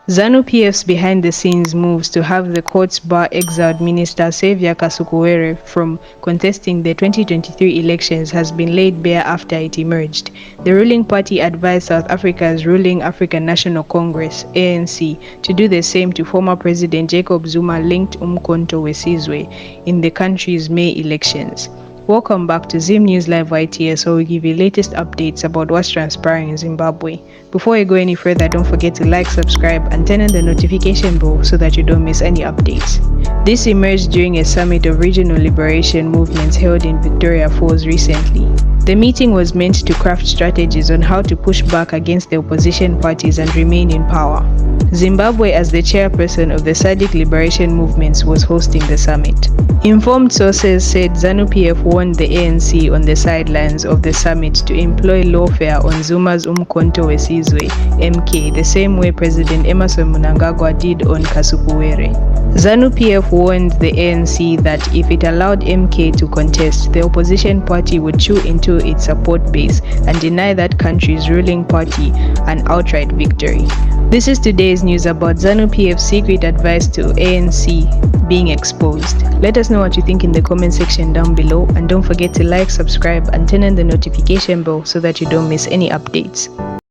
ZANU PF's behind-the-scenes moves to have the courts bar exiled Minister Xavier Kasukuwere from contesting the 2023 elections has been laid bare after it emerged. The ruling party advised South Africa's ruling African National Congress, ANC, to do the same to former President Jacob Zuma linked Umkhonto weSizwe in the country's May elections. Welcome back to Zim News Live YTS, where we give you latest updates about what's transpiring in Zimbabwe. Before I go any further, don't forget to like, subscribe, and turn on the notification bell so that you don't miss any updates. This emerged during a summit of regional liberation movements held in Victoria Falls recently. The meeting was meant to craft strategies on how to push back against the opposition parties and remain in power. Zimbabwe, as the chairperson of the SADC liberation movements, was hosting the summit. Informed sources said ZANU PF warned the ANC on the sidelines of the summit to employ lawfare on Zuma's Umkhonto weSizwe MK, the same way President Emmerson Mnangagwa did on Kasukuwere. ZANU PF warned the ANC that if it allowed MK to contest, the opposition party would chew into its support base and deny that country's ruling party an outright victory. This is today's news about ZANU PF's secret advice to ANC being exposed. Let us know what you think in the comment section down below, and don't forget to like, subscribe, and turn on the notification bell so that you don't miss any updates.